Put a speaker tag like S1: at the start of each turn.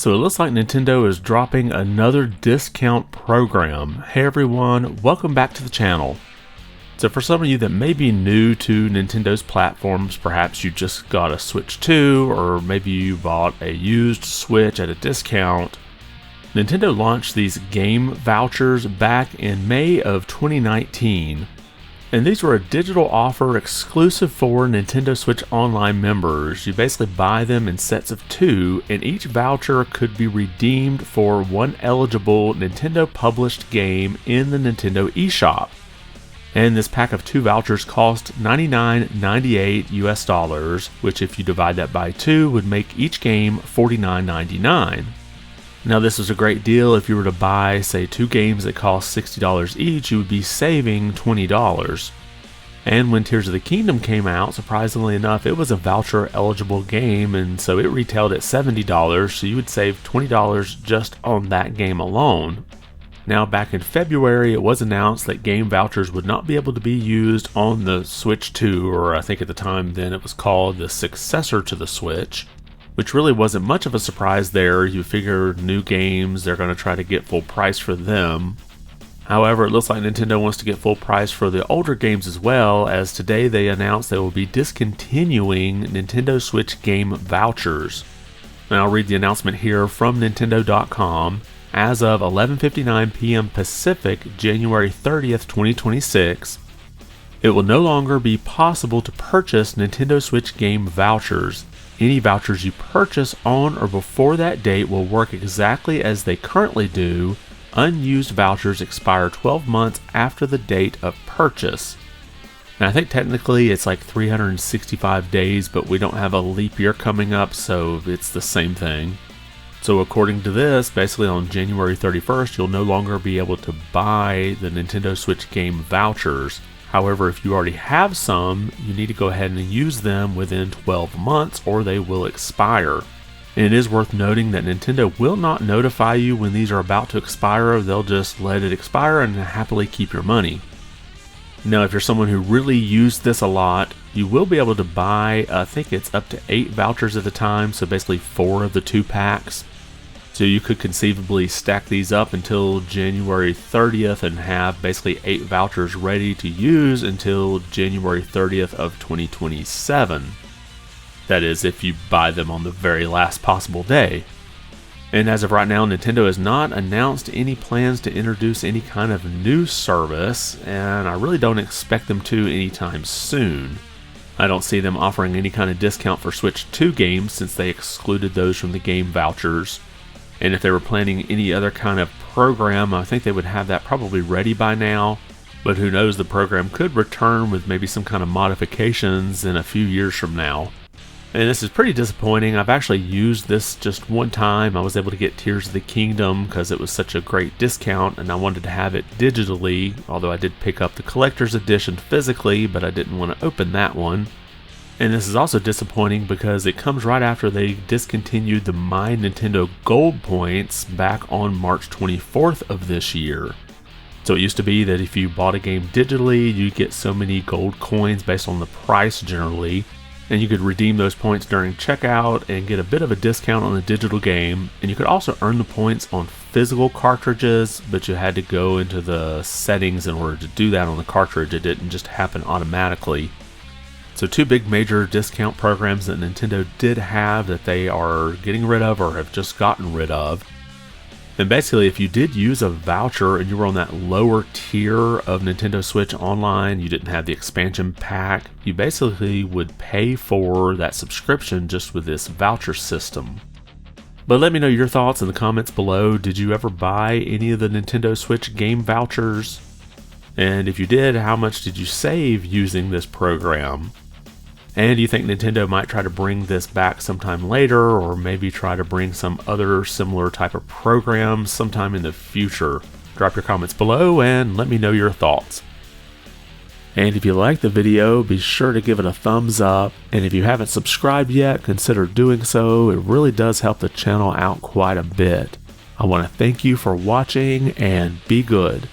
S1: So it looks like Nintendo is dropping another discount program. Hey everyone, welcome back to the channel. So for some of you that may be new to Nintendo's platforms, perhaps you just got a Switch 2 or maybe you bought a used Switch at a discount, Nintendo launched these game vouchers back in May of 2019. And these were a digital offer exclusive for Nintendo Switch Online members. You basically buy them in sets of 2, and each voucher could be redeemed for one eligible Nintendo published game in the Nintendo eShop. And this pack of 2 vouchers cost $99.98 US, which if you divide that by 2 would make each game $49.99. Now this is a great deal. If you were to buy, say, 2 games that cost $60 each, you would be saving $20. And when Tears of the Kingdom came out, surprisingly enough, it was a voucher eligible game, and so it retailed at $70, so you would save $20 just on that game alone. Now back in February, it was announced that game vouchers would not be able to be used on the Switch 2, or I think at the time then it was called the successor to the Switch. Which really wasn't much of a surprise there. You figure new games, they're going to try to get full price for them. However, it looks like Nintendo wants to get full price for the older games as well, as today they announced they will be discontinuing Nintendo Switch Game Vouchers. And I'll read the announcement here from Nintendo.com. As of 11:59 p.m. Pacific, January 30th, 2026, it will no longer be possible to purchase Nintendo Switch Game Vouchers. Any vouchers you purchase on or before that date will work exactly as they currently do. Unused vouchers expire 12 months after the date of purchase. Now I think technically it's like 365 days, but we don't have a leap year coming up, so it's the same thing. So according to this, basically on January 31st, you'll no longer be able to buy the Nintendo Switch Game Vouchers. However, if you already have some, you need to go ahead and use them within 12 months or they will expire. And it is worth noting that Nintendo will not notify you when these are about to expire. They'll just let it expire and happily keep your money. Now, if you're someone who really used this a lot, you will be able to buy, I think it's up to 8 vouchers at a time, so basically 4 of the 2 packs. So you could conceivably stack these up until January 30th and have basically 8 vouchers ready to use until January 30th of 2027. That is, if you buy them on the very last possible day. And as of right now, Nintendo has not announced any plans to introduce any kind of new service, and I really don't expect them to anytime soon. I don't see them offering any kind of discount for Switch 2 games since they excluded those from the game vouchers. And if they were planning any other kind of program, I think they would have that probably ready by now. But who knows, the program could return with maybe some kind of modifications in a few years from now. And this is pretty disappointing. I've actually used this just one time. I was able to get Tears of the Kingdom because it was such a great discount and I wanted to have it digitally, although I did pick up the collector's edition physically, but I didn't want to open that one. And this is also disappointing because it comes right after they discontinued the My Nintendo Gold points back on March 24th of this year. So it used to be that if you bought a game digitally, you get so many gold coins based on the price generally, and you could redeem those points during checkout and get a bit of a discount on the digital game. And you could also earn the points on physical cartridges, but you had to go into the settings in order to do that on the cartridge. It didn't just happen automatically. So 2 big major discount programs that Nintendo did have that they are getting rid of or have just gotten rid of. And basically, if you did use a voucher and you were on that lower tier of Nintendo Switch Online, you didn't have the expansion pack, you basically would pay for that subscription just with this voucher system. But let me know your thoughts in the comments below. Did you ever buy any of the Nintendo Switch game vouchers? And if you did, how much did you save using this program? And do you think Nintendo might try to bring this back sometime later, or maybe try to bring some other similar type of program sometime in the future? Drop your comments below and let me know your thoughts. And if you liked the video, be sure to give it a thumbs up. And if you haven't subscribed yet, consider doing so. It really does help the channel out quite a bit. I want to thank you for watching and be good.